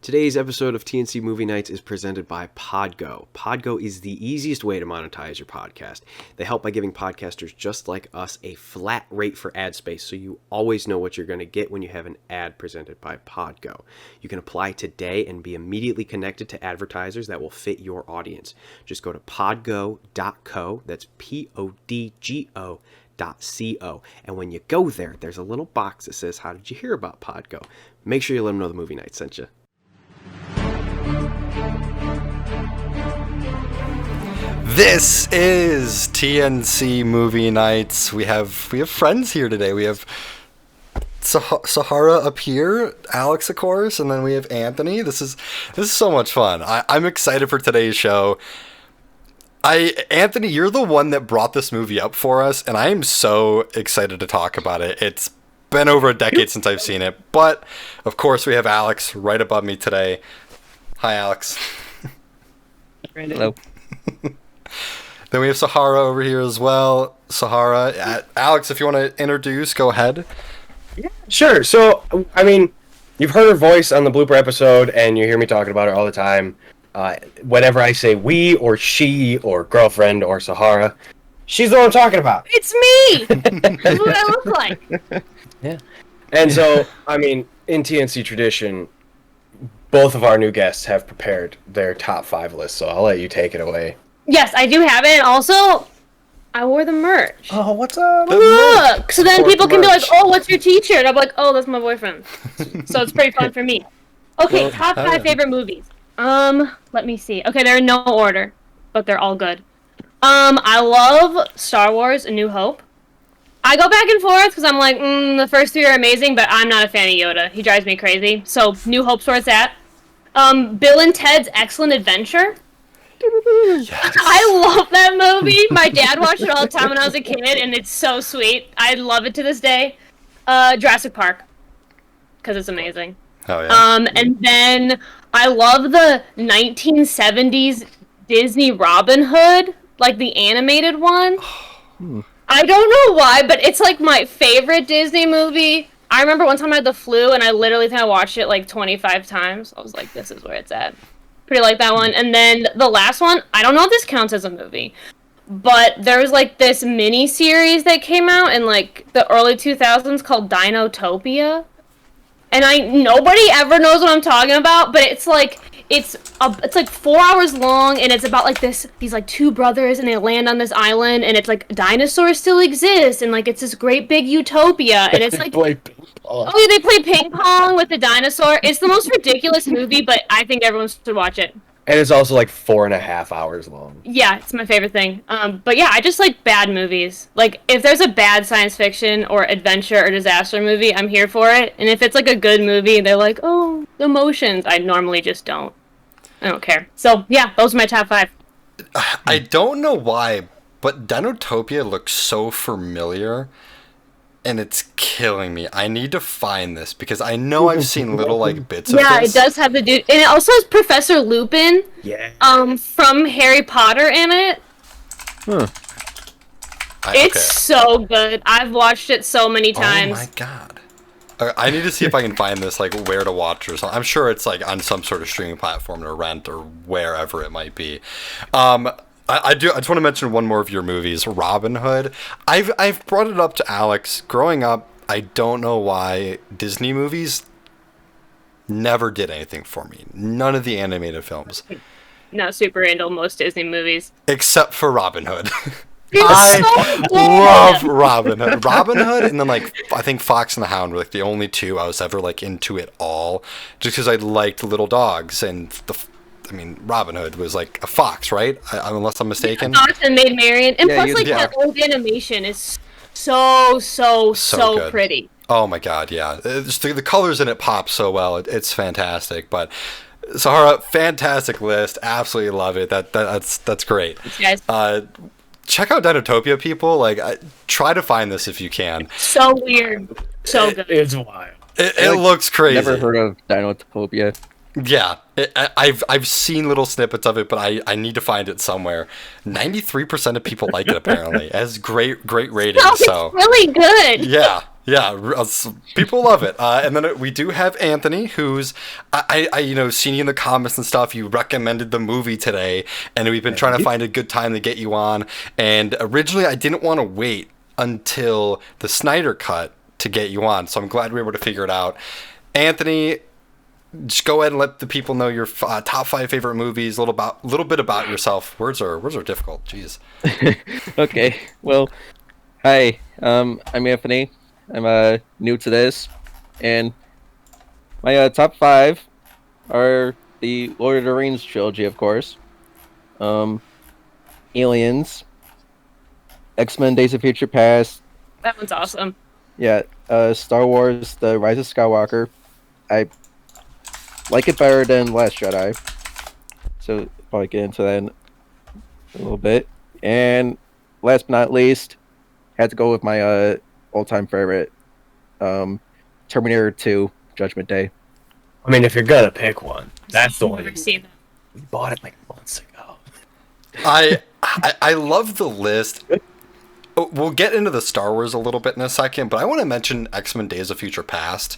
Today's episode of TNC Movie Nights is presented by Podgo. Podgo is the easiest way to monetize your podcast. They help by giving podcasters just like us a flat rate for ad space, so you always know what you're going to get when you have an ad presented by Podgo. You can apply today and be immediately connected to advertisers that will fit your audience. Just go to podgo.co, that's Podgo.co, and when you go there, there's a little box that says, "How did you hear about Podgo?" Make sure you let them know the movie night sent you. This is TNC Movie Nights. We have friends here today. We have Sahara up here, Alex, of course, and then we have Anthony. This is so much fun. I'm excited for today's show. Anthony, you're the one that brought this movie up for us, and I am so excited to talk about it. It's been over a decade since I've seen it, but of course we have Alex right above me today. Hi, Alex. Hello. Then we have Sahara over here as well. Sahara, Alex, if you want to introduce, go ahead. Yeah, sure. So, I mean, you've heard her voice on the blooper episode, and you hear me talking about her all the time. Whenever I say we or she or girlfriend or Sahara, she's the one I'm talking about. It's me! That's what I look like. Yeah. And so, I mean, in TNC tradition, both of our new guests have prepared their top 5 lists, so I'll let you take it away. Yes, I do have it, and also, I wore the merch. Oh, what's up? Look! So then people can be like, oh, what's your t-shirt? I'm like, oh, that's my boyfriend. So it's pretty fun for me. Okay, Well, top 5 favorite movies. Let me see. Okay, they're in no order, but they're all good. I love Star Wars: A New Hope. I go back and forth because I'm like, the first 3 are amazing, but I'm not a fan of Yoda. He drives me crazy. So New Hope's where it's at. Bill and Ted's Excellent Adventure. Yes. I love that movie. My dad watched it all the time when I was a kid, and it's so sweet. I love it to this day. Jurassic Park, because it's amazing. Oh yeah. And then I love the 1970s Disney Robin Hood, like the animated one. I don't know why, but it's like my favorite Disney movie. I remember one time I had the flu, and I literally think I watched it like 25 times. I was like, this is where it's at. Pretty like that one. And then the last one, I don't know if this counts as a movie, but there was like this mini series that came out in like the early 2000s called Dinotopia. And nobody ever knows what I'm talking about, but it's like 4 hours long, and it's about like these like 2 brothers, and they land on this island, and it's like dinosaurs still exist, and like it's this great big utopia, and it's like oh yeah, they play ping pong with the dinosaur. It's the most ridiculous movie, but I think everyone should watch it. And it's also like 4.5 hours long. Yeah, it's my favorite thing. But yeah, I just like bad movies. Like, if there's a bad science fiction or adventure or disaster movie, I'm here for it. And if it's like a good movie, they're like, oh, the emotions. I normally just don't. I don't care. So yeah, those are my top 5. I don't know why, but Dinotopia looks so familiar, and it's killing me. I need to find this because I know I've seen little like bits of this. Yeah, it does have the dude, and it also has Professor Lupin. Yeah. From Harry Potter in it. Okay. It's so good. I've watched it so many times. Oh my god. I need to see if I can find this, like, where to watch or something. I'm sure it's, like, on some sort of streaming platform to rent or wherever it might be. I just want to mention one more of your movies, Robin Hood. I've brought it up to Alex. Growing up, I don't know why Disney movies never did anything for me. None of the animated films. Not super into most Disney movies. Except for Robin Hood. I love Robin Hood. Robin Hood, and then like I think Fox and the Hound were like the only 2 I was ever like into it all, just because I liked little dogs, and Robin Hood was like a fox, right? Unless I'm mistaken. Fox and Maid Marian, and plus like yeah. that old animation is so good. pretty. Oh my god, yeah. The colors in it pop so well. It's fantastic. But Sahara, fantastic list. Absolutely love it. That's great. Thanks, guys. Check out Dinotopia, people. Like, try to find this if you can. So weird. So good. It's wild. It looks crazy. Never heard of Dinotopia. Yeah, I've seen little snippets of it, but I need to find it somewhere. 93% of people like it apparently. It has great ratings. Oh, it's really good. Yeah, Yeah, people love it. And then we do have Anthony, who's seen you in the comments and stuff. You recommended the movie today, and we've been trying to find a good time to get you on. And originally, I didn't want to wait until the Snyder Cut to get you on, so I'm glad we were able to figure it out. Anthony, just go ahead and let the people know your top 5 favorite movies. A little bit about yourself. Words are difficult. Jeez. Okay. Well, hi. I'm Anthony. I'm new to this, and my top 5 are the Lord of the Rings trilogy, of course. Aliens, X-Men: Days of Future Past. That one's awesome. Yeah. Star Wars: The Rise of Skywalker. I like it better than Last Jedi, so probably get into that in a little bit. And last but not least, had to go with my all-time favorite, Terminator 2: Judgment Day. I mean, if you're gonna pick one, that's the I've one. never seen that. We bought it like months ago. I love the list. We'll get into the Star Wars a little bit in a second, but I want to mention X-Men: Days of Future Past.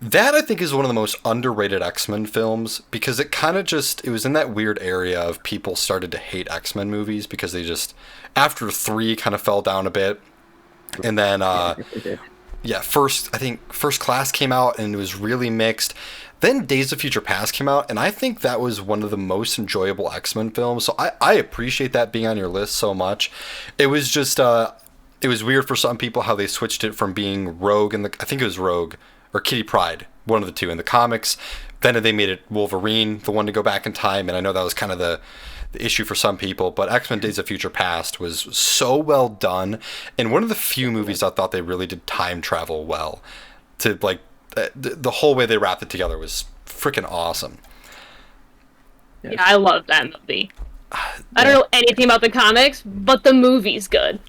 That, I think, is one of the most underrated X-Men films, because it kind of it was in that weird area of people started to hate X-Men movies because they just, after 3, kind of fell down a bit. And then, First Class came out and it was really mixed. Then Days of Future Past came out, and I think that was one of the most enjoyable X-Men films. So I appreciate that being on your list so much. It was just, it was weird for some people how they switched it from being Rogue, I think it was Rogue, or Kitty Pryde, one of the two in the comics. Then they made it Wolverine, the one to go back in time, and I know that was kind of the issue for some people, but X-Men: Days of Future Past was so well done, and one of the few movies I thought they really did time travel well. To like, the whole way they wrapped it together was freaking awesome. Yeah, I love that movie. I don't know anything about the comics, but the movie's good.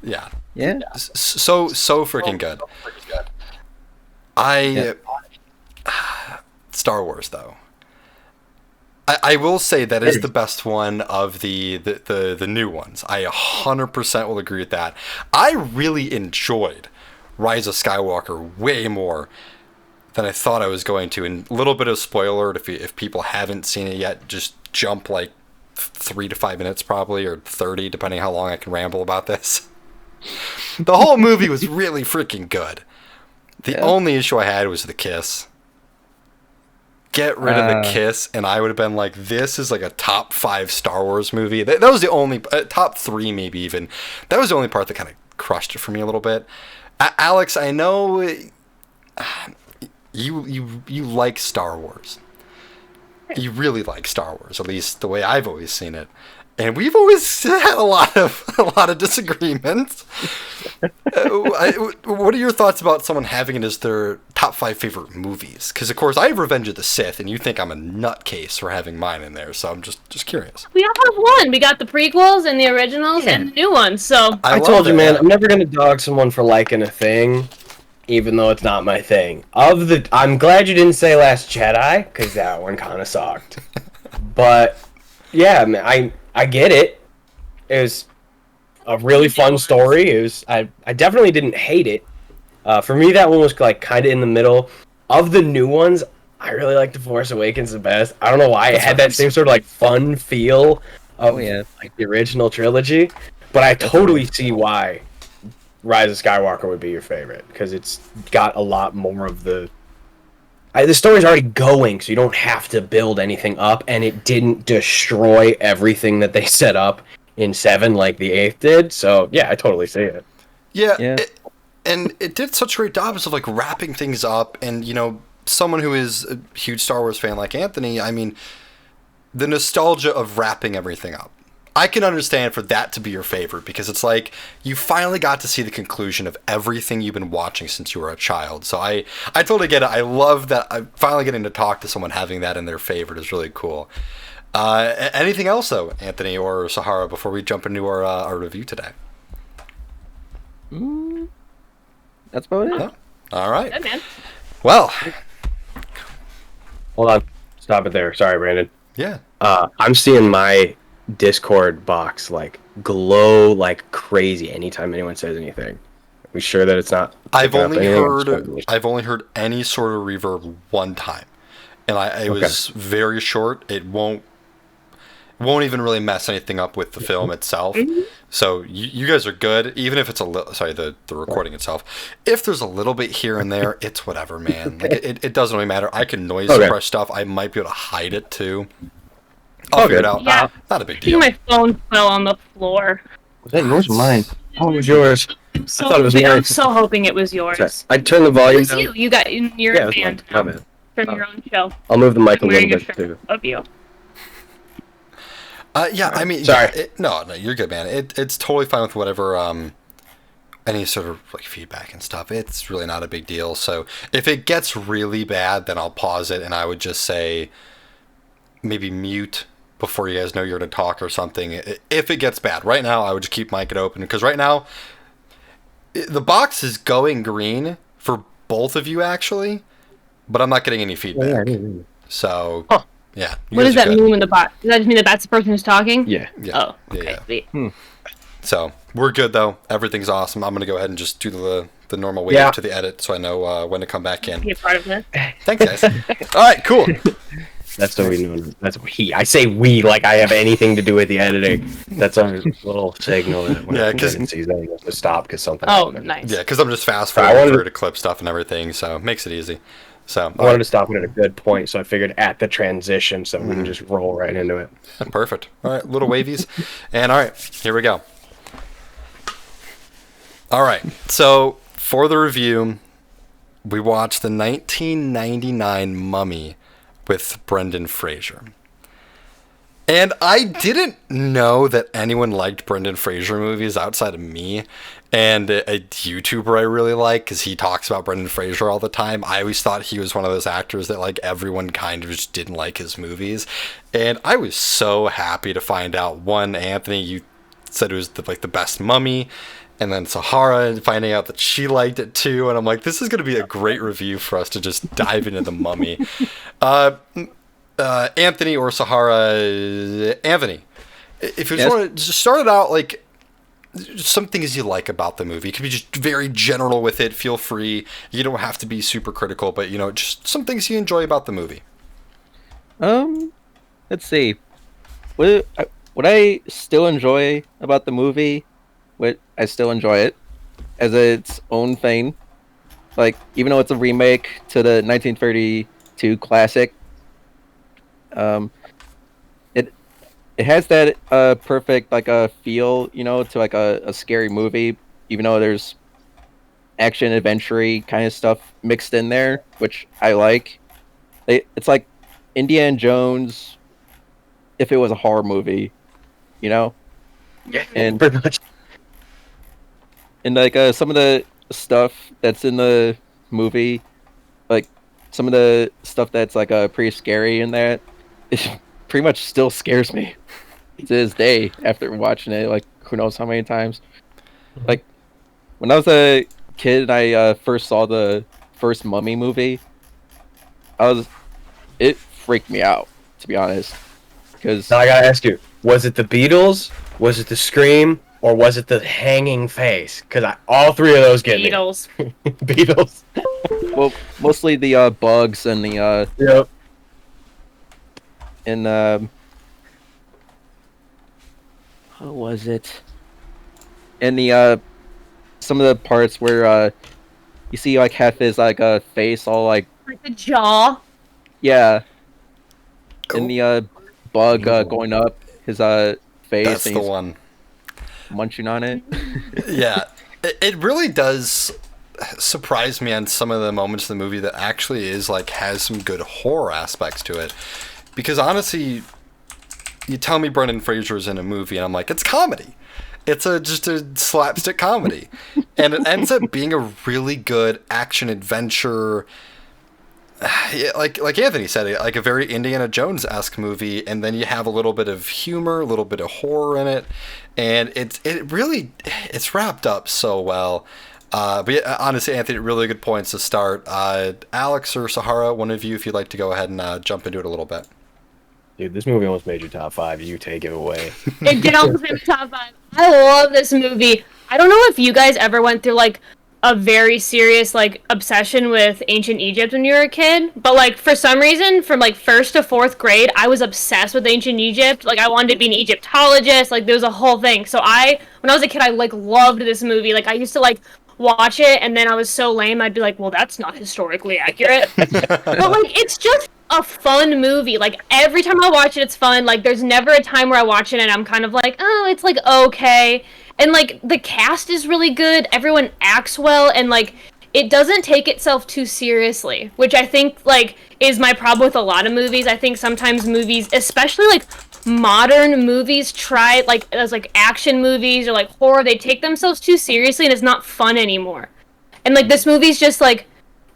Yeah. Yeah. So freaking good. Star Wars, though. I will say that is the best one of the new ones. I 100% will agree with that. I really enjoyed Rise of Skywalker way more than I thought I was going to. And a little bit of spoiler, if people haven't seen it yet, just jump like 3 to 5 minutes probably, or 30, depending how long I can ramble about this. The whole movie was really freaking good. The only issue I had was the kiss. Get rid of the kiss, and I would have been like, this is like a top 5 Star Wars movie. That was the only, top 3 maybe even. That was the only part that kind of crushed it for me a little bit. Alex, I know you like Star Wars. You really like Star Wars, at least the way I've always seen it. And we've always had a lot of disagreements. What are your thoughts about someone having it as their top 5 favorite movies? Because, of course, I have Revenge of the Sith, and you think I'm a nutcase for having mine in there, so I'm just curious. We all have one. We got the prequels and the originals and the new ones, so... I told you, man, I'm never going to dog someone for liking a thing, even though it's not my thing. I'm glad you didn't say Last Jedi, because that one kind of sucked. But, yeah, man, I get it. It was a really fun story. I definitely didn't hate it. For me, that one was like kind of in the middle. Of the new ones, I really like The Force Awakens the best. I don't know why. It had that same sort of like fun feel of like the original trilogy. But I totally see why Rise of Skywalker would be your favorite, because it's got a lot more of the story's already going, so you don't have to build anything up, and it didn't destroy everything that they set up in 7 like the 8th did. So yeah, I totally see it. Yeah. And it did such a great job of like wrapping things up, and someone who is a huge Star Wars fan like Anthony, I mean, the nostalgia of wrapping everything up. I can understand for that to be your favorite, because it's like you finally got to see the conclusion of everything you've been watching since you were a child. So I totally get it. I love that I'm finally getting to talk to someone having that in their favorite is really cool. Anything else, though, Anthony or Sahara, before we jump into our review today? That's about it. Yeah. All right. Good, man. Well. Hold on. Stop it there. Sorry, Brandon. Yeah. I'm seeing my Discord box like glow like crazy anytime anyone says anything. We sure that it's not. I've picking up only anything? heard any sort of reverb one time, and it was very short. It won't even really mess anything up with the film itself. So you guys are good, even if it's a little. Sorry, the recording itself. If there's a little bit here and there, it's whatever, man. Like it doesn't really matter. I can noise suppress stuff. I might be able to hide it too. I'll figure it out. Yeah. Not a big I deal. think my phone fell on the floor. Was that yours or mine? Oh, it was yours. I thought it was I'm mine. so hoping it was yours. I turned the volume It's down. you. You got you're Yeah, a it was band mine. now My bad. from your own show. I'll move the mic a I'm little wearing a bit shirt too. of you. Yeah, I mean, Sorry. No, you're good, man. It's totally fine with whatever, any sort of like feedback and stuff. It's really not a big deal. So if it gets really bad, then I'll pause it and I would just say maybe mute before you guys know you're going to talk or something. If it gets bad, right now I would just keep mic it open because right now the box is going green for both of you actually, but I'm not getting any feedback. So. Yeah. What does that mean when the bot? Does that just mean that that's the person who's talking? Yeah. Oh, okay. Yeah. So we're good though. Everything's awesome. I'm gonna go ahead and just do the normal way to the edit, so I know when to come back in. Be a part of this. Thanks, guys. All right, cool. That's what we know. That's we. I say we like I have anything to do with the editing. That's our little signal. That because it sees that, you have to stop because something. Oh, nice. Yeah, because I'm just fast forwarding to clip stuff and everything, so it makes it easy. So I wanted to stop it at a good point, so I figured at the transition, so we can just roll right into it. Perfect. All right, little wavies, and all right, here we go. All right, so for the review, we watched the 1999 Mummy with Brendan Fraser. And I didn't know that anyone liked Brendan Fraser movies outside of me and a YouTuber I really like because he talks about Brendan Fraser all the time. I always thought he was one of those actors that like everyone kind of just didn't like his movies. And I was so happy to find out, one, Anthony, you said it was the best Mummy, and then Sahara finding out that she liked it too. And I'm like, this is going to be a great review for us to just dive into the Mummy. Anthony or Sahara, Anthony, if you just want to just start it out, like some things you like about the movie. It could be just very general with it. Feel free. You don't have to be super critical, but just some things you enjoy about the movie. Let's see. What I still enjoy about the movie, I still enjoy it as its own thing. Like, even though it's a remake to the 1932 classic, it has that perfect feel, to like a scary movie, even though there's action adventure kind of stuff mixed in there, which I like. It's like Indiana Jones if it was a horror movie, Yeah, and pretty much. And some of the stuff that's in the movie, like some of the stuff that's pretty scary in that, it pretty much still scares me to this day after watching it, like who knows how many times. Like when I was a kid and I first saw the first Mummy movie, it freaked me out, to be honest. Because Now I gotta ask you, was it the Beatles, was it the Scream, or was it the hanging face? Because all three of those get Beatles. me. Beatles. well, mostly the bugs and the Yep. and how was it? And the some of the parts where you see half his face all Like the jaw. yeah, and the bug going up his face. That's and the he's one. munching on it. Yeah, it really does surprise me on some of the moments in the movie that actually is has some good horror aspects to it. Because honestly, you tell me Brendan Fraser's in a movie and I'm like, it's comedy. It's just a slapstick comedy. And it ends up being a really good action adventure, like Anthony said, like a very Indiana Jones-esque movie, and then you have a little bit of humor, a little bit of horror in it, and it's wrapped up so well. But yeah, honestly, Anthony, really good points to start. Alex or Sahara, one of you, if you'd like to go ahead and jump into it a little bit. Dude, this movie almost made your top 5. You take it away. It did almost make the top 5. I love this movie. I don't know if you guys ever went through a very serious like obsession with ancient Egypt when you were a kid, but like for some reason from like 1st to 4th grade I was obsessed with ancient Egypt. Like I wanted to be an Egyptologist. Like there was a whole thing. So when I was a kid I like loved this movie. Like I used to like watch it, and then I was so lame I'd be like, well, that's not historically accurate. But like it's just a fun movie. Like every time I watch it it's fun. Like there's never a time where I watch it and I'm kind of like, oh, it's like okay. And like the cast is really good, everyone acts well, and like it doesn't take itself too seriously, which I think like is my problem with a lot of movies. I think sometimes movies, especially like modern movies, try like as like action movies or like horror, they take themselves too seriously and it's not fun anymore. And like this movie's just like,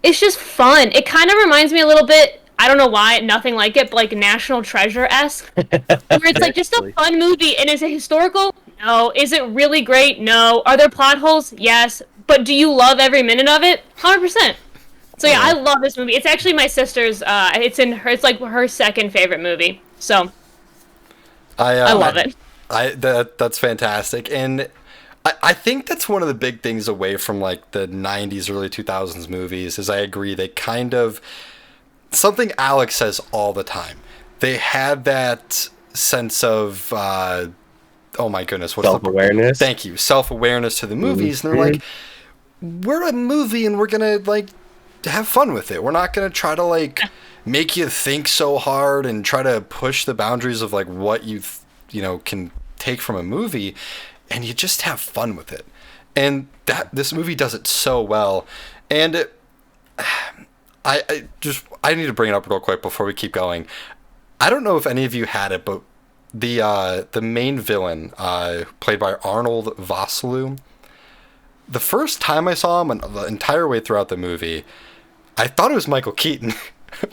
it's just fun. It kind of reminds me a little bit, I don't know why, nothing like it, but like National Treasure-esque, where it's like just a fun movie. And is it historical? No. Is it really great? No. Are there plot holes? Yes. But do you love every minute of it? 100%. So yeah, I love this movie. It's actually my sister's. It's like her second favorite movie. So I love it. That's fantastic, and I think that's one of the big things away from like the '90s, early 2000s movies. Is I agree, they kind of, something Alex says all the time. They had that sense of oh my goodness, what's self-awareness? Thank you, self-awareness to the movies, and they're like, we're a movie and we're gonna like have fun with it. We're not gonna try to like make you think so hard and try to push the boundaries of like what you can take from a movie, and you just have fun with it. And this movie does it so well. And I need to bring it up real quick before we keep going. I don't know if any of you had it, but the main villain, played by Arnold Vosloo, the first time I saw him, and the entire way throughout the movie, I thought it was Michael Keaton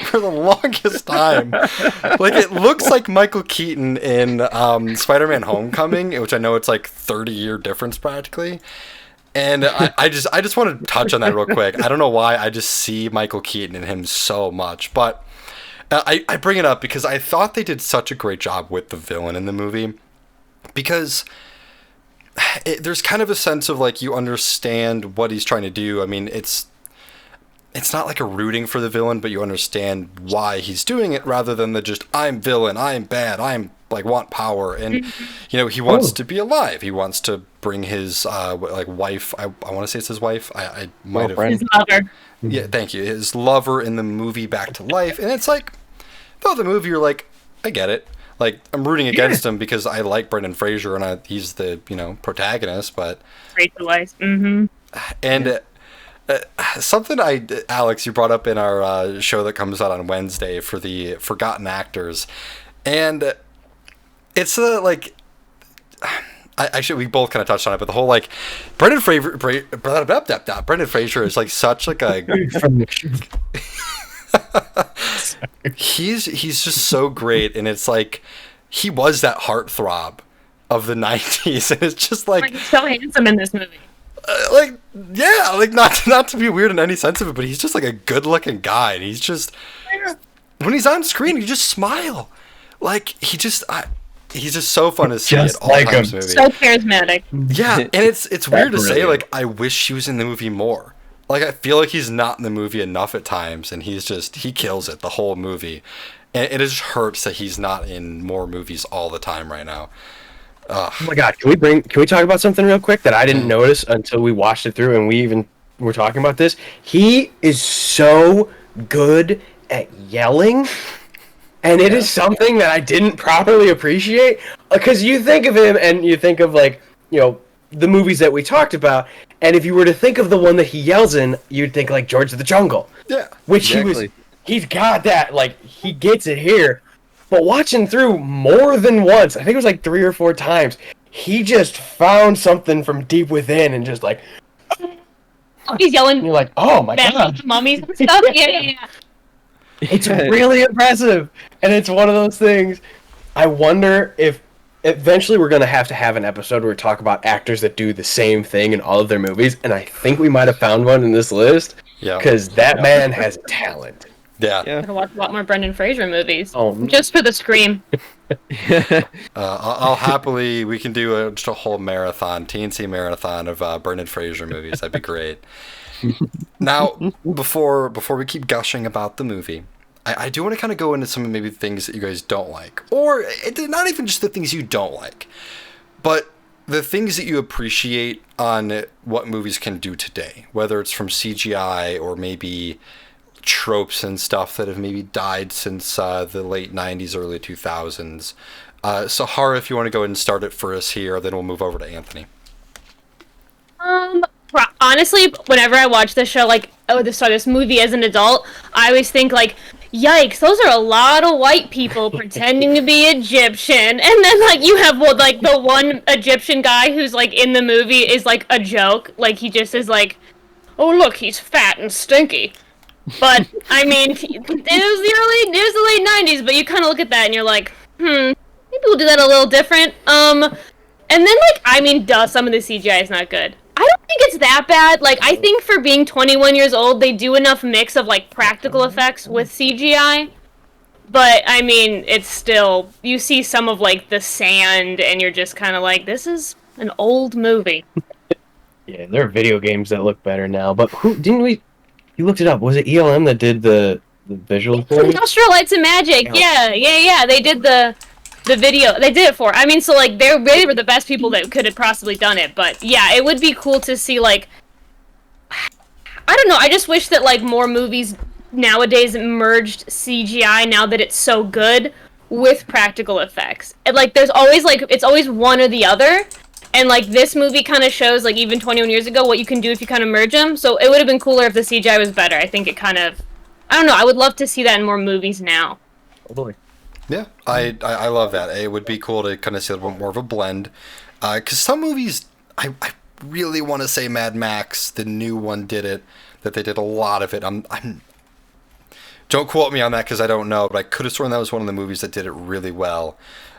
for the longest time. Like, it looks like Michael Keaton in Spider-Man Homecoming, which I know it's like 30-year difference practically. And I just want to touch on that real quick. I don't know why, I just see Michael Keaton in him so much. But I bring it up because I thought they did such a great job with the villain in the movie. Because there's kind of a sense of like you understand what he's trying to do. I mean, it's not like a rooting for the villain, but you understand why he's doing it rather than the just, I'm villain, I'm bad, I'm like want power. And, he wants to be alive. He wants to bring his wife. I want to say it's his wife. I might have. His lover. Yeah, thank you. His lover in the movie back to life. And it's like, throughout the movie, you're like, I get it. Like, I'm rooting against him because I like Brendan Fraser and he's the, protagonist, but. Rachel Weisz. Mm-hmm. And something Alex, you brought up in our show that comes out on Wednesday for the Forgotten Actors. And it's actually, we both kind of touched on it, but the whole like Brendan Fraser is like such like a he's just so great, and it's like he was that heartthrob of the 90s, and it's just like he's so handsome in this movie. Not to be weird in any sense of it, but he's just like a good-looking guy, and he's just when he's on screen, you just smile. Like he's just so fun to see at all times. Movie. So charismatic. Yeah, and it's weird to say. Like I wish he was in the movie more. Like I feel like he's not in the movie enough at times, and he kills it the whole movie, and it just hurts that he's not in more movies all the time right now. Oh my god, can we talk about something real quick that I didn't notice until we watched it through and we even were talking about this? He is so good at yelling, and it is something that I didn't properly appreciate, because you think of him and you think of like, the movies that we talked about, and if you were to think of the one that he yells in, you'd think like George of the Jungle. Yeah. Which he's got that, like, he gets it here. But watching through more than once, I think it was like 3 or 4 times, he just found something from deep within and just like... He's yelling... And you're like, oh my god. Mummies and stuff? Yeah. It's really impressive. And it's one of those things, I wonder if eventually we're going to have an episode where we talk about actors that do the same thing in all of their movies, and I think we might have found one in this list, because that man has talent. Yeah. Yeah. Gotta watch a lot more Brendan Fraser movies. Oh, Just for the scream. I'll happily, we can do just a whole marathon, TNC marathon of Brendan Fraser movies. That'd be great. Now, before we keep gushing about the movie, I do want to kind of go into some maybe things that you guys don't like, or not even just the things you don't like, but the things that you appreciate on what movies can do today, whether it's from CGI or maybe tropes and stuff that have maybe died since the late 90s, early 2000s. Sahara, if you want to go ahead and start it for us here, then we'll move over to Anthony. Honestly, whenever I watch this show, like, this movie as an adult, I always think, like, yikes, those are a lot of white people pretending to be Egyptian. And then, like, you have, well, like, the one Egyptian guy who's, like, in the movie is, like, a joke. Like, he just is like, oh, look, he's fat and stinky. But, I mean, it was the late 90s, but you kind of look at that and you're like, maybe we'll do that a little different. And then, like, I mean, some of the CGI is not good. I don't think it's that bad. Like, I think for being 21 years old, they do enough mix of, like, practical effects with CGI. But, I mean, it's still, you see some of, like, the sand, and you're just kind of like, this is an old movie. Yeah, there are video games that look better now, but you looked it up, was it ELM that did the visual for it? Industrial Lights and Magic, yeah, they did the video, they did it for, I mean, so, like, they were the best people that could have possibly done it, but, yeah, it would be cool to see, like, I don't know, I just wish that, like, more movies nowadays merged CGI, now that it's so good, with practical effects. And, like, there's always, like, it's always one or the other, and, like, this movie kind of shows, like, even 21 years ago, what you can do if you kind of merge them, so it would have been cooler if the CGI was better. I think it kind of, I don't know, I would love to see that in more movies now. Totally. Yeah, I love that. It would be cool to kind of see a little bit more of a blend. Because some movies, I really want to say Mad Max, the new one did it, that they did a lot of it. Don't quote me on that because I don't know, but I could have sworn that was one of the movies that did it really well.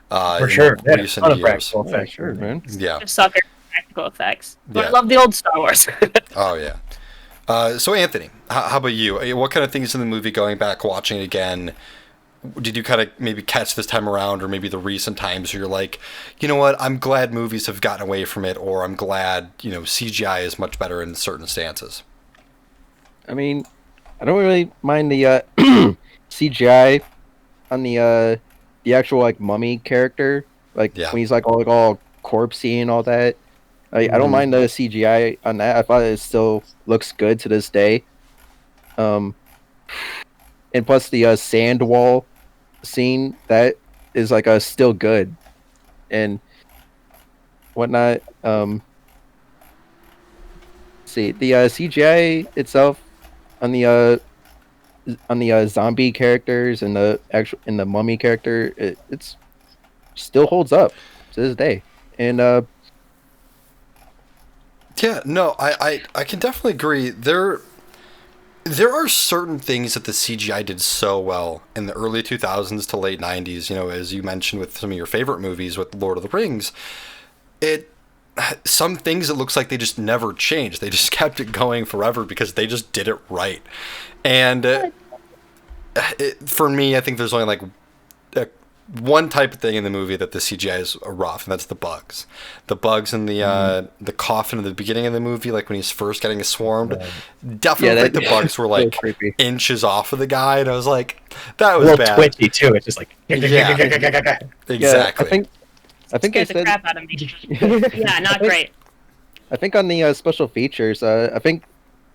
For sure. In recent years. Practical effects, Sure, man. Yeah. Just sucker for practical effects. But Yeah. I love the old Star Wars. Oh, yeah. So, Anthony, how about you? What kind of things in the movie, going back, watching it again, did you kind of maybe catch this time around, or maybe the recent times where you're like, you know what, I'm glad movies have gotten away from it, or I'm glad, CGI is much better in certain stances? I mean, I don't really mind the CGI on the actual, like, mummy character, like, Yeah. when he's like all corpsey and all that. I don't mind the CGI on that. I thought it still looks good to this day. And plus the sand wall scene, that is, like, still good and whatnot. See, the CGI itself on the zombie characters and the mummy character, it's still holds up to this day. And Yeah, no, I can definitely agree. There are certain things that the CGI did so well in the early 2000s to late 90s, as you mentioned with some of your favorite movies with Lord of the Rings. Some things it looks like they just never changed. They just kept it going forever because they just did it right. And for me, I think there's only like one type of thing in the movie that the CGI is rough, and that's the bugs. The bugs in the coffin in the beginning of the movie, like when he's first getting swarmed, definitely the bugs were like creepy. inches off of the guy, and I was like, that was A little bad. twitchy too. It's just like Yeah. Exactly. Yeah, I think they Scared the said, crap out of me. Yeah, not great. I think on the special features, I think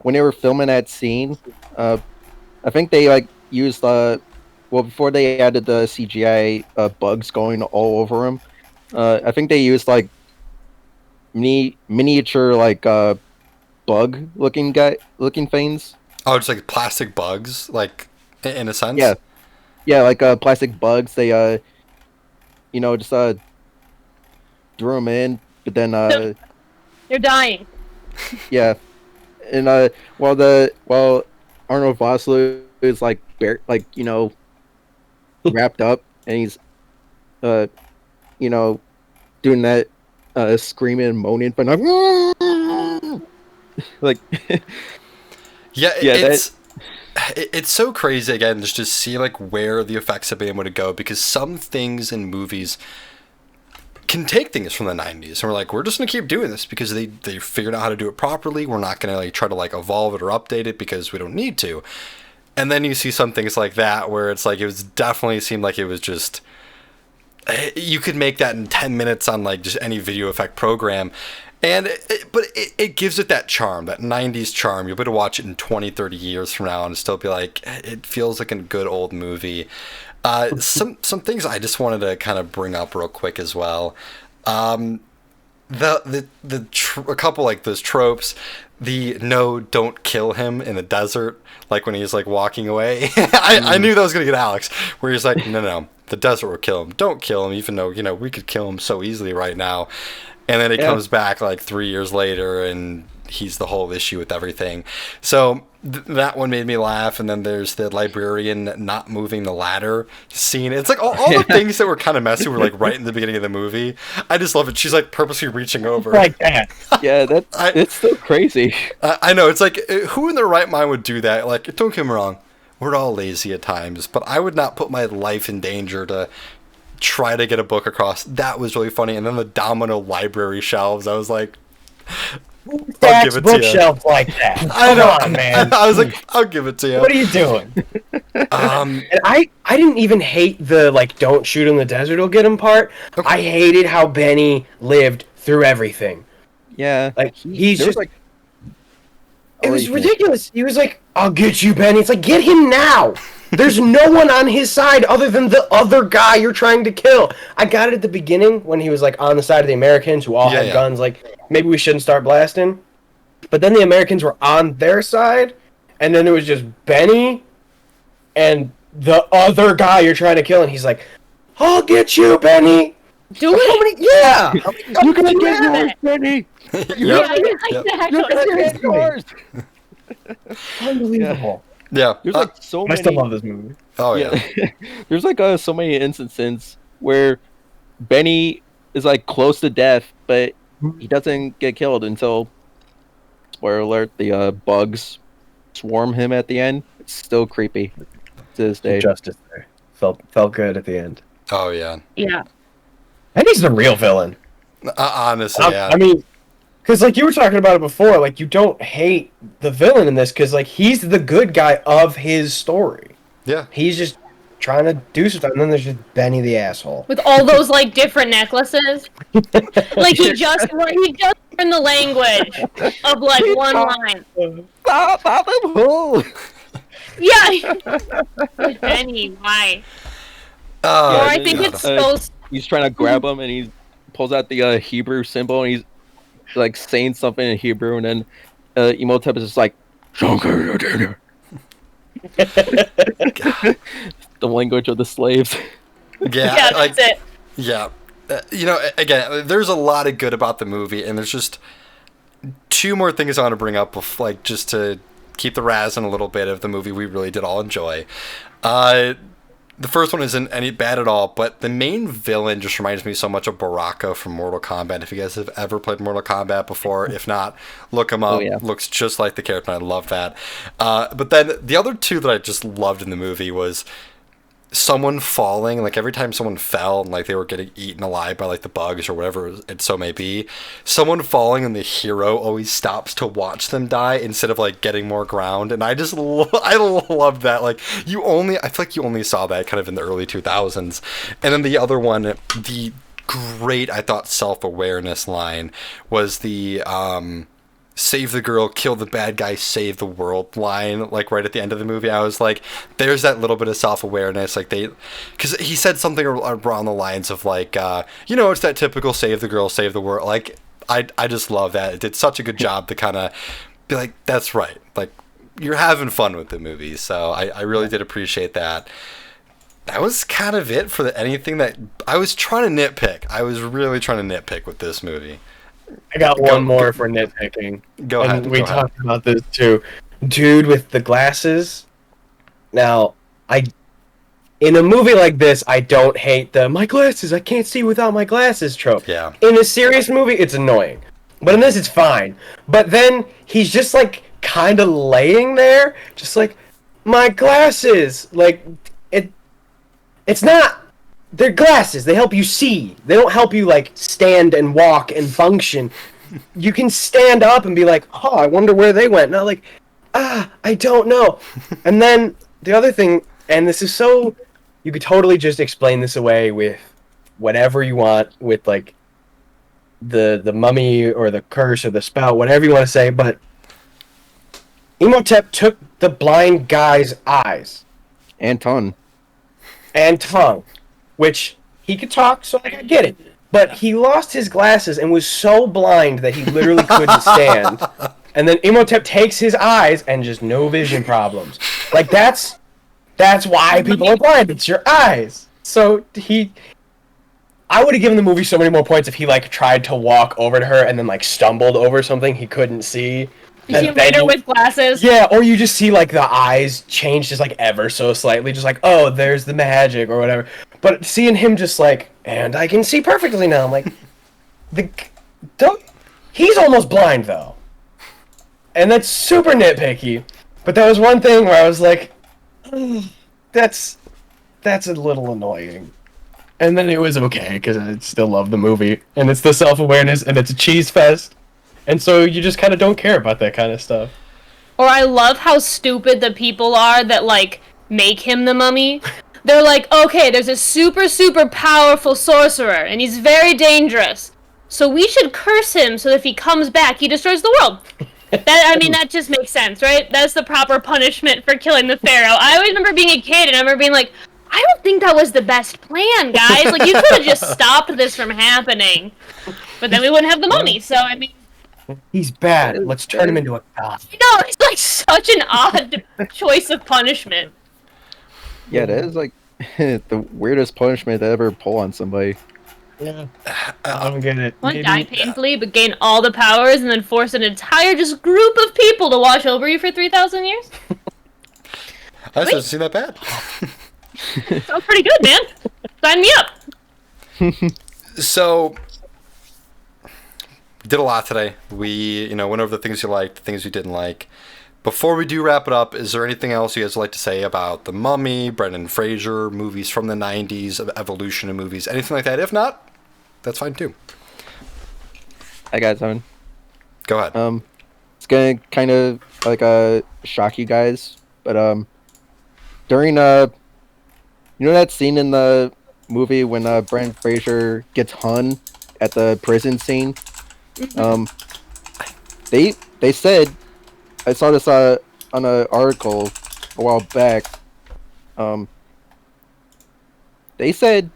when they were filming that scene, I think they, like, used before they added the CGI bugs going all over him, I think they used, like, miniature, like, bug looking things. Oh, it's like plastic bugs, like in a sense. Yeah, like plastic bugs. They just threw them in, but then You're dying. yeah, and while Arnold Vosloo is, like, wrapped up, and he's doing that screaming and moaning, but like Yeah, Yeah, it's it's so crazy again just to see like where the effects have been able to go, because some things in movies can take things from the 90s and we're like, we're just gonna keep doing this because they figured out how to do it properly. We're not gonna like try to like evolve it or update it because we don't need to. And then you see some things like that where it's like, it was definitely seemed like it was just, you could make that in 10 minutes on like just any video effect program. And it gives it that charm, that 90s charm. You'll be able to watch it in 20, 30 years from now and still be like, it feels like a good old movie. Some things I just wanted to kind of bring up real quick as well. A couple like those tropes, the no, don't kill him in the desert, like when he's like walking away. I knew that was gonna get Alex, where he's like, no, the desert will kill him. Don't kill him, even though we could kill him so easily right now. And then he comes back like 3 years later, and he's the whole issue with everything. So that one made me laugh. And then there's the librarian not moving the ladder scene. It's like all the things that were kind of messy were like right in the beginning of the movie. I just love it. She's like purposely reaching over. Like that. Yeah, it's so crazy. I know. It's like, who in their right mind would do that? Like, don't get me wrong, we're all lazy at times, but I would not put my life in danger to try to get a book across. That was really funny. And then the domino library shelves, I was like, I'll give it to you. Bookshelf like that. I know, Come on, man. I was like, I'll give it to you. What are you doing? And I didn't even hate the like don't shoot in the desert will get him part. Okay. I hated how Benny lived through everything. Yeah, Like he's there was, just like, it was yeah. ridiculous. He was like, I'll get you, Benny. It's like, get him now. There's no one on his side other than the other guy you're trying to kill. I got it at the beginning when he was like on the side of the Americans who all had guns. Like, maybe we shouldn't start blasting. But then the Americans were on their side, and then it was just Benny and the other guy you're trying to kill, and he's like, I'll get you, Benny. Do it. Yeah. You're gonna get yours, Benny. Yeah, exactly. Yours. Unbelievable. Yeah. There's like so I many. still love this movie. Oh yeah. There's like so many instances where Benny is like close to death, but he doesn't get killed until, spoiler alert, the bugs swarm him at the end. It's still creepy to this day. Justice there. Felt good at the end. Oh yeah. Yeah. And he's the real villain. Honestly, yeah. I mean, because like you were talking about it before, like you don't hate the villain in this because like he's the good guy of his story. Yeah. He's just trying to do stuff, and then there's just Benny the asshole. With all those like different necklaces, like he just learned the language of like one line. Yeah. Benny, why? Oh, Or I think God. it's so. He's trying to grab him, and he pulls out the Hebrew symbol, and he's like saying something in Hebrew, and then Emotep is just like, the language of the slaves. Yeah, Yeah, like, that's it. yeah. Again, there's a lot of good about the movie, and there's just two more things I want to bring up, like just to keep the razzing a little bit of the movie we really did all enjoy. The first one isn't any bad at all, but the main villain just reminds me so much of Baraka from Mortal Kombat. If you guys have ever played Mortal Kombat before, if not, look him up. Oh, yeah. Looks just like the character, and I love that. But then the other two that I just loved in the movie was someone falling. Like every time someone fell and like they were getting eaten alive by like the bugs or whatever it so may be, someone falling and the hero always stops to watch them die instead of like getting more ground. And I just I loved that. Like I feel like you only saw that kind of in the early 2000s. And then the other one, the great, I thought, self-awareness line was the save the girl, kill the bad guy, save the world line, like right at the end of the movie. I was like, there's that little bit of self-awareness, like because he said something around the lines of like, it's that typical save the girl, save the world. Like I just love that. It did such a good job to kind of be like, that's right, like you're having fun with the movie. So I really did appreciate that. That was kind of it for anything that I was trying to nitpick. I was really trying to nitpick with this movie. I got one more for nitpicking. Go ahead. We talked about this too. Dude with the glasses. Now, in a movie like this, I don't hate the my glasses, I can't see without my glasses trope. Yeah. In a serious movie, it's annoying. But in this, it's fine. But then he's just like kind of laying there, just like, my glasses. Like, it's not. They're glasses. They help you see. They don't help you, like, stand and walk and function. You can stand up and be like, oh, I wonder where they went. Not like, I don't know. And then the other thing, and this is so, you could totally just explain this away with whatever you want, with, like, the mummy or the curse or the spell, whatever you want to say, but Imhotep took the blind guy's eyes. And tongue. And tongue. Which, he could talk, so I get it. But he lost his glasses and was so blind that he literally couldn't stand. And then Imhotep takes his eyes and just no vision problems. Like, that's why people are blind. It's your eyes. So, I would have given the movie so many more points if he, like, tried to walk over to her and then, like, stumbled over something he couldn't see. You see later with glasses. Yeah, or you just see, like, the eyes change just, like, ever so slightly. Just like, oh, there's the magic or whatever. But seeing him just, like, and I can see perfectly now. I'm like, he's almost blind, though. And that's super nitpicky. But that was one thing where I was like, that's a little annoying. And then it was okay, because I still love the movie. And it's the self-awareness, and it's a cheese fest. And so you just kind of don't care about that kind of stuff. Or I love how stupid the people are that, like, make him the mummy. They're like, okay, there's a super, super powerful sorcerer, and he's very dangerous. So we should curse him so that if he comes back, he destroys the world. That just makes sense, right? That's the proper punishment for killing the pharaoh. I always remember being a kid, and I remember being like, I don't think that was the best plan, guys. Like, you could have just stopped this from happening. But then we wouldn't have the mummy, so, I mean... He's bad. Let's turn him into a god. No, it's like such an odd choice of punishment. Yeah, that is like the weirdest punishment to ever pull on somebody. Yeah. I don't get it. One die painfully, but gain all the powers, and then force an entire just group of people to watch over you for 3,000 years? That doesn't seem that bad. Sounds pretty good, man. Sign me up. So, we did a lot today. We, went over the things you liked, the things you didn't like. Before we do wrap it up, is there anything else you guys would like to say about The Mummy, Brendan Fraser, movies from the 90s, evolution of movies, anything like that? If not, that's fine too. I got something. Go ahead. It's gonna kind of like shock you guys, but during you know that scene in the movie when Brendan Fraser gets hung at the prison scene? They said, I saw this on an article a while back. They said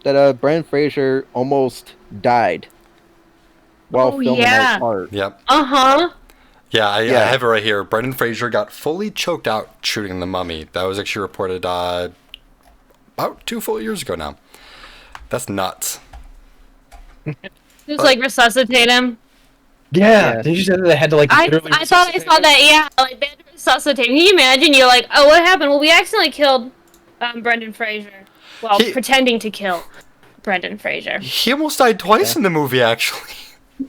that Brendan Fraser almost died while filming that part. Yep. Uh-huh. Yeah, I have it right here. Brendan Fraser got fully choked out shooting The Mummy. That was actually reported about 2 full years ago now. That's nuts. Just like resuscitate him. Yeah. Did you say that they had to like? I thought I saw that. Yeah, like they had to resuscitate him. Can you imagine? You're like, oh, what happened? Well, we accidentally killed Brendan Fraser. Well, pretending to kill Brendan Fraser. He almost died twice in the movie, actually.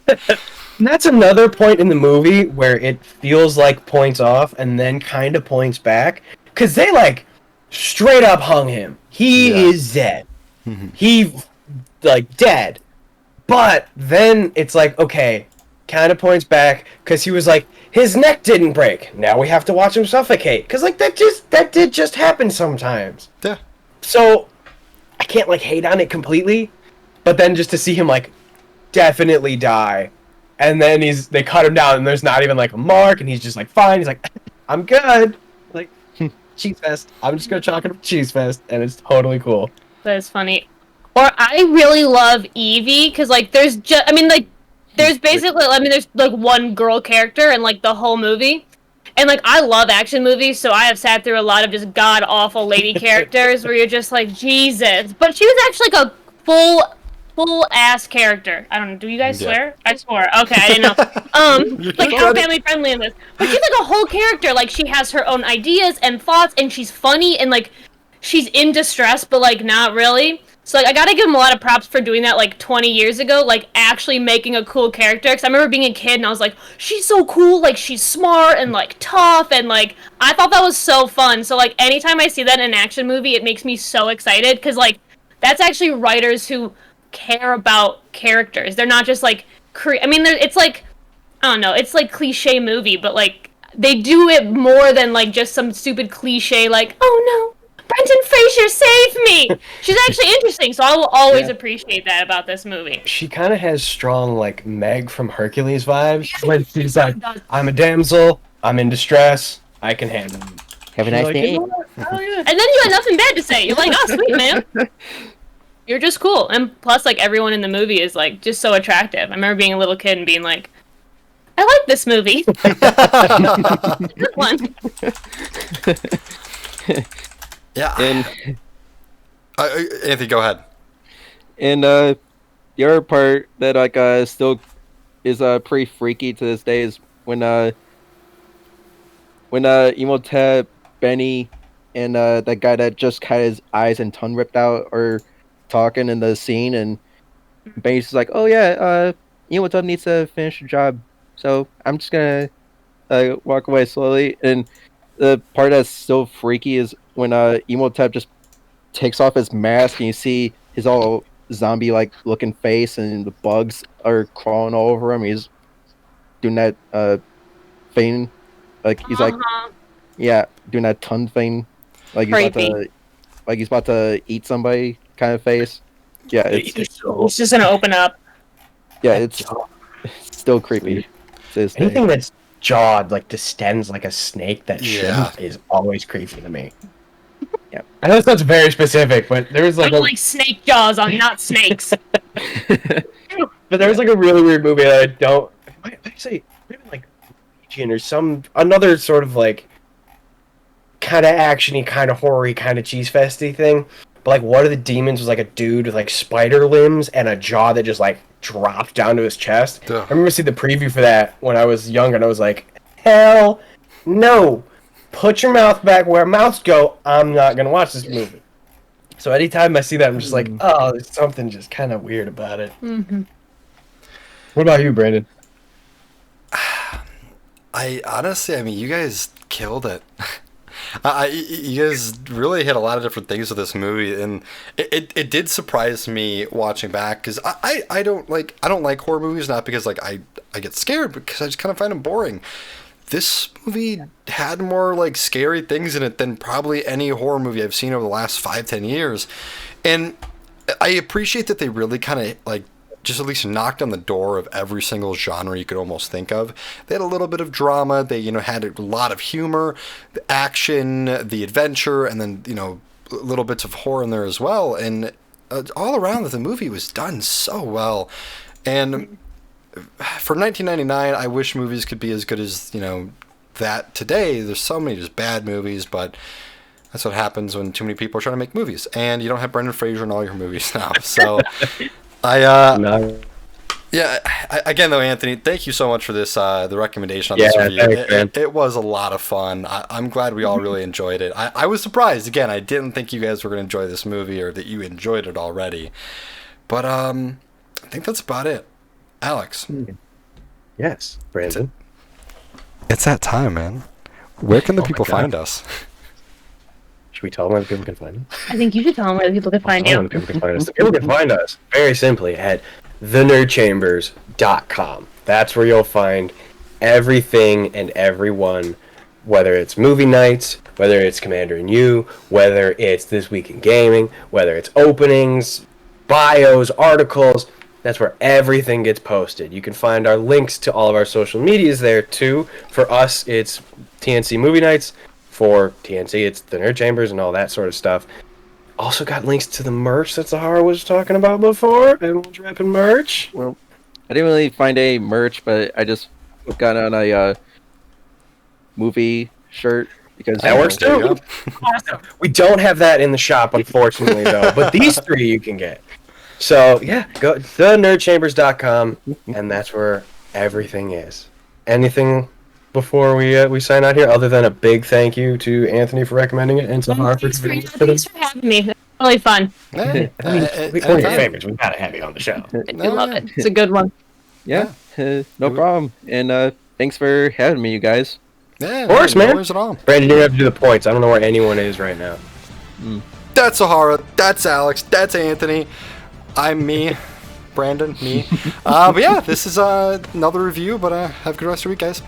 And that's another point in the movie where it feels like points off and then kind of points back. Because they, like, straight up hung him. He is dead. He, like, dead. But then it's like, okay, kind of points back because he was like, his neck didn't break. Now we have to watch him suffocate. Because, like, that did just happen sometimes. Yeah. So, I can't, like, hate on it completely. But then just to see him, like, definitely die. And then they cut him down, and there's not even, like, a mark, and he's just, like, fine. He's like, I'm good. Like, Cheese Fest. I'm just gonna chalk it up to Cheese Fest, and it's totally cool. That is funny. Or I really love Evie, because, like, there's basically, there's, like, one girl character in, like, the whole movie. And, like, I love action movies, so I have sat through a lot of just god-awful lady characters where you're just like, Jesus. But she was actually, like, a full-ass character. I don't know, do you guys swear? I swore. Okay, I didn't know. Like, how family-friendly in this. But she's, like, a whole character. Like, she has her own ideas and thoughts, and she's funny, and, like, she's in distress, but, like, not really. So like I gotta give him a lot of props for doing that like 20 years ago, like actually making a cool character. Because I remember being a kid and I was like, she's so cool, like she's smart and like tough, and like I thought that was so fun. So like anytime I see that in an action movie, it makes me so excited because like that's actually writers who care about characters. They're not just like I mean, it's like I don't know, it's like cliche movie, but like they do it more than like just some stupid cliche like, oh no, Brendan Fraser, save me! She's actually interesting, so I will always appreciate that about this movie. She kind of has strong, like, Meg from Hercules vibes. When she's like, I'm a damsel, I'm in distress, I can handle it. Have a nice Like, day. you know what? Oh, yeah. And then you had nothing bad to say. You're like, oh, sweet, man. You're just cool. And plus, like, everyone in the movie is, like, just so attractive. I remember being a little kid and being like, I like this movie. Good one. Yeah. And Anthony, go ahead. and the other part that like still is pretty freaky to this day is when Emotep, Benny, and that guy that just had his eyes and tongue ripped out are talking in the scene, and Benny's just like, oh yeah, Emotep needs to finish the job, so I'm just gonna walk away slowly. And the part that's so freaky is when Emotep just takes off his mask and you see his all zombie like looking face and the bugs are crawling all over him. He's doing that thing, like he's like, yeah, doing that tongue thing, like he's about to eat somebody kind of face. Yeah, It's just gonna open up. yeah, it's still creepy. to this day. Anything that's jawed, like, distends like a snake that Yeah. shouldn't is always creepy to me. Yeah. I know that's very specific, but there was like I'm like snake jaws on not snakes. But there was like a really weird movie that I don't. I'd say maybe like Legion or another sort of like kind of actiony, kind of horror-y, kind of cheese festy thing. But like one of the demons was like a dude with like spider limbs and a jaw that just like dropped down to his chest. Ugh. I remember seeing the preview for that when I was younger, and I was like, hell no! Put your mouth back where mouths go. I'm not gonna watch this movie. So anytime I see that, I'm just like, oh, there's something just kind of weird about it. Mm-hmm. What about you, Brandon? I honestly, I mean, you guys killed it. You guys really hit a lot of different things with this movie, and it did surprise me watching back because I don't like horror movies, not because like I get scared, but because I just kind of find them boring. This movie had more like scary things in it than probably any horror movie I've seen over the last 5-10 years, and I appreciate that they really kind of like just at least knocked on the door of every single genre you could almost think of. They had a little bit of drama. They, had a lot of humor, the action, the adventure, and then, little bits of horror in there as well. And all around the movie was done so well. And for 1999, I wish movies could be as good as, that today. There's so many just bad movies, but that's what happens when too many people are trying to make movies. And you don't have Brendan Fraser in all your movies now. So again though, Anthony, thank you so much for this the recommendation on this review. It was a lot of fun. I'm glad we all really enjoyed it. I was surprised. Again, I didn't think you guys were going to enjoy this movie or that you enjoyed it already. But I think that's about it. Alex. Yes, Brandon. It's that time, man. Where can the people God. find us? Should we tell them where the people can find us? I think you should tell them where the people can find The you. people can find us. The people can find us very simply at thenerdchambers.com. That's where you'll find everything and everyone, whether it's movie nights, whether it's Commander and You, whether it's This Week in Gaming, whether it's openings, bios, articles. That's where everything gets posted. You can find our links to all of our social medias there too. For us, it's TNC Movie Nights. For TNC, it's the Nerd Chambers and all that sort of stuff. Also got links to the merch that Sahara was talking about before. Everyone's repping merch. Well, I didn't really find any merch, but I just got on a movie shirt because That works too. Awesome. We don't have that in the shop, unfortunately, though. But these three you can get. So, yeah, go to thenerdchambers.com, and that's where everything is. Anything before we sign out here, other than a big thank you to Anthony for recommending it and Sahara for Thanks for having me. Really fun. Yeah, I mean, one of your anytime. favorites. We gotta have you on the show. I do love it. It's a good one. Yeah, no problem. And thanks for having me, you guys. Yeah, Of course, no man. worries at all. Brandon, you have to do the points. I don't know where anyone is right now. That's Sahara. That's Alex. That's Anthony. I'm me. Brandon, me. But yeah, this is another review, but have a good rest of your week, guys.